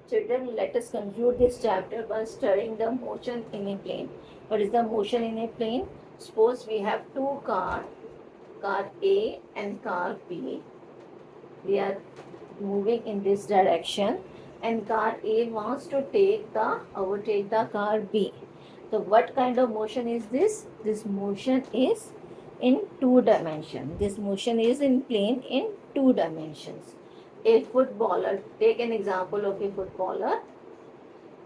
Children, let us conclude this chapter by studying the motion in a plane. What is the motion in a plane? Suppose we have two cars, car A and car B. They are moving in this direction, and car A wants to overtake the car B. So what kind of motion is this? This motion is in two dimensions. This motion is in plane in two dimensions. A footballer, take an example of a footballer.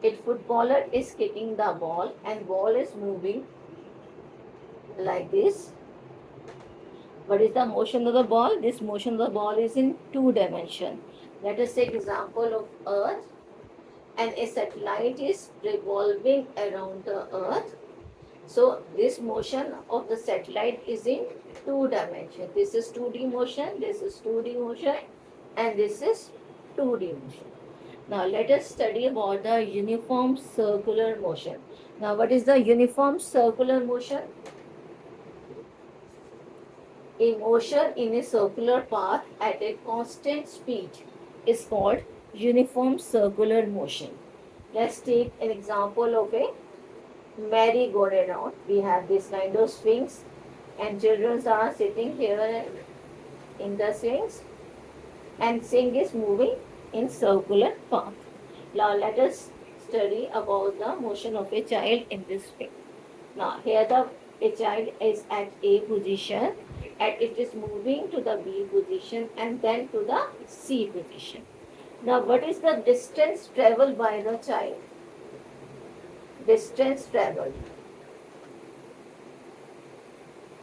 A footballer is kicking the ball and ball is moving like this. What is the motion of the ball? This motion of the ball is in two dimensions. Let us take example of Earth, and a satellite is revolving around the Earth. So this motion of the satellite is in two dimensions. This is 2D motion, this is 2D motion, and this is 2D motion. Now let us study about the uniform circular motion. Now what is the uniform circular motion? A motion in a circular path at a constant speed is called uniform circular motion. Let's take an example of a merry-go-round. We have this kind of swings, and children are sitting here in the swings, and swing is moving in circular path. Now let us study about the motion of a child in this swing. Now here a child is at A position, and it is moving to the B position and then to the C position. Now what is the distance traveled by the child? Distance traveled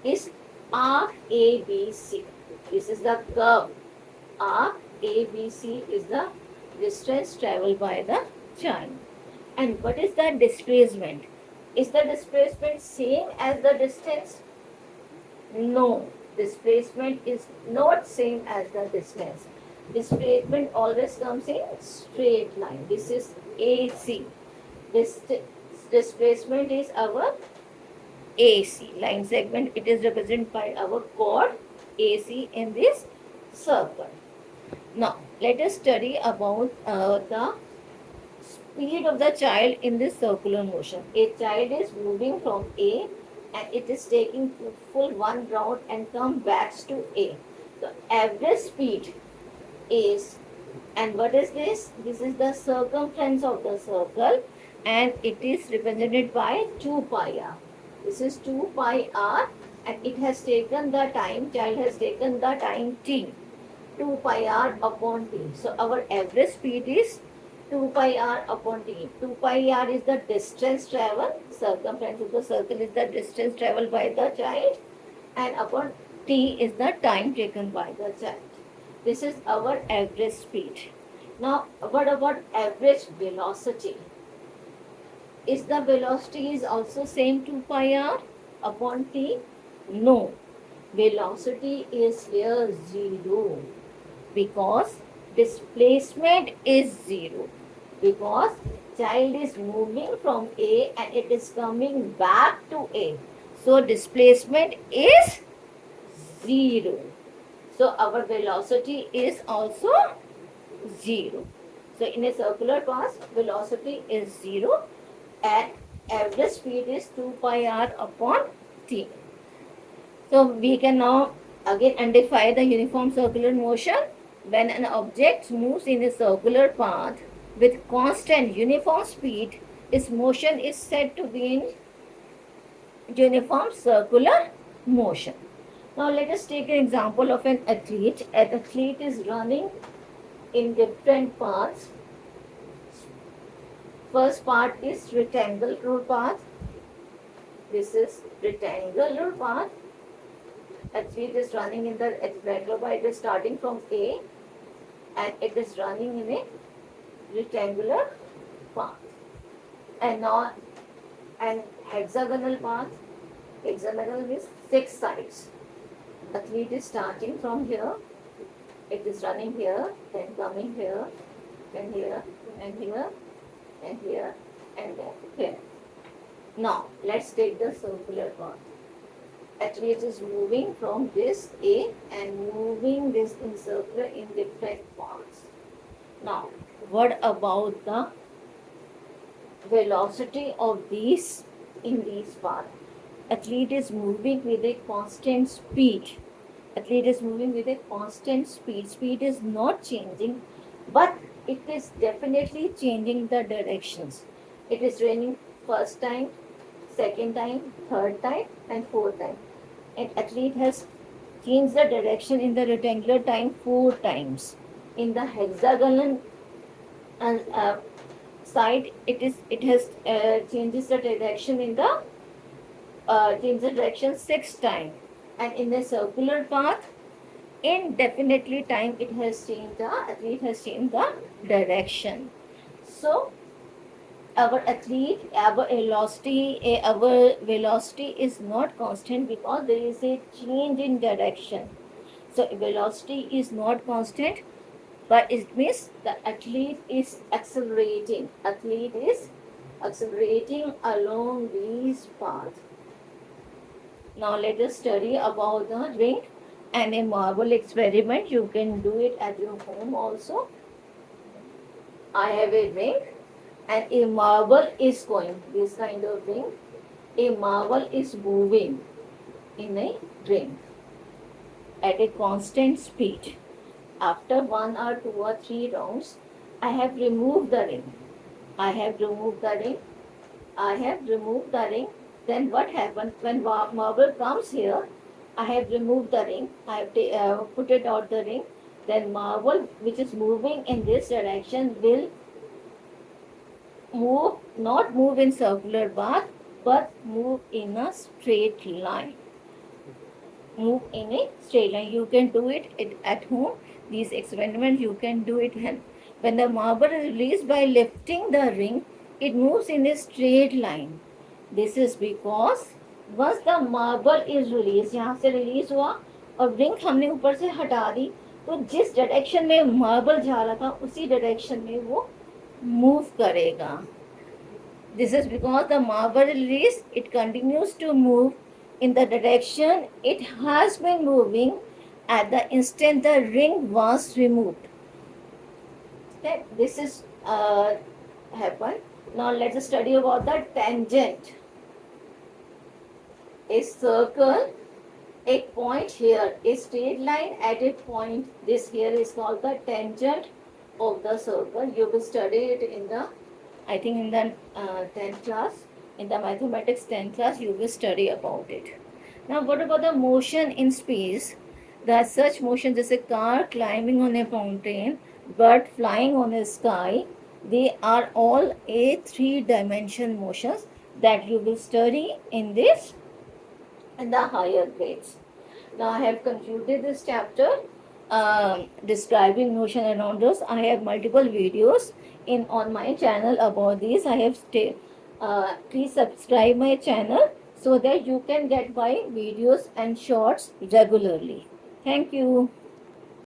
is arc ABC. This is the curve. Arc ABC is the distance traveled by the child. And what is the displacement? Is the displacement same as the distance? No, displacement is not same as the distance. Displacement always comes in straight line. This is AC. This displacement is our AC line segment. It is represented by our chord AC in this circle. Now let us study about the speed of the child in this circular motion. A child is moving from A and it is taking full one round and come back to A. The average speed is, and what is this? This is the circumference of the circle, and it is represented by 2 pi r. This is 2 pi r, and it has taken the time, child has taken the time t, 2 pi r upon t. So our average speed is 2 pi r upon t. 2 pi r is the distance traveled, circumference of the circle is the distance traveled by the child, and upon t is the time taken by the child. This is our average speed. Now what about average velocity? Is the velocity is also same 2 pi r upon t? No. Velocity is here 0 because displacement is 0, because child is moving from A and it is coming back to A. So displacement is 0. So our velocity is also 0. So in a circular path, velocity is 0 and average speed is 2 pi r upon t. So we can now again identify the uniform circular motion. When an object moves in a circular path with constant uniform speed, its motion is said to be in uniform circular motion. Now let us take an example of an athlete. An athlete is running in different paths. First part is rectangular path. This is rectangular path. Athlete is running in the rectangular path. It is starting from A and it is running in a rectangular path. And now an hexagonal path. Hexagonal means 6 sides. Athlete is starting from here. It is running here, then coming here, then here, and here, and here, and then here. Now, let's take the circular path. Athlete is moving from this A and moving this in circular in different paths. Now, What about the velocity of these in these paths? Athlete is moving with a constant speed. Athlete is moving with a constant speed. Speed is not changing, but it is definitely changing the directions. It is raining first time, second time, third time, and fourth time. An athlete has changed the direction in the rectangular time 4 times. In the hexagonal side, it has changes the direction in the change the direction 6 times, and in the circular path, indefinitely time it has changed the athlete has changed the direction. So our velocity is not constant because there is a change in direction. So velocity is not constant, but it means the athlete is accelerating. Athlete is accelerating along these paths. Now let us study about the ring and a marble experiment. You can do it at your home also. I have a ring and a marble is going, this kind of ring. A marble is moving in a ring at a constant speed. After 1 or 2 or 3 rounds, I have removed the ring. I have removed the ring. I have removed the ring. Then what happens when marble comes here? I have removed the ring. I have put it out the ring. Then marble, which is moving in this direction, will not move in circular path, but move in a straight line. Move in a straight line. You can do it at home. These experiments you can do it when the marble is released by lifting the ring, it moves in a straight line. This is because once the marble is released, यहाँ से release हुआ और ring हमने ऊपर से हटा दी, तो जिस डायरेक्शन में मार्बल जा रहा था उसी डायरेक्शन में वो मूव करेगा. This is because the marble release, it continues to move in the direction it has been moving at the instant the ring was removed. Okay, this is happened. Now let's study about the tangent. A circle, a point here, a straight line at a point. This here is called the tangent of the circle. You will study it in the, I think in the 10th class, in the mathematics 10th class, you will study about it. Now, what about the motion in space? There are such motions as a car climbing on a mountain, bird flying on a sky. They are all a 3-dimension motions that you will study in this and the higher grades. Now I have concluded this chapter describing motion around us. I have multiple videos on my channel about this. Please subscribe my channel so that you can get my videos and shorts regularly. Thank you.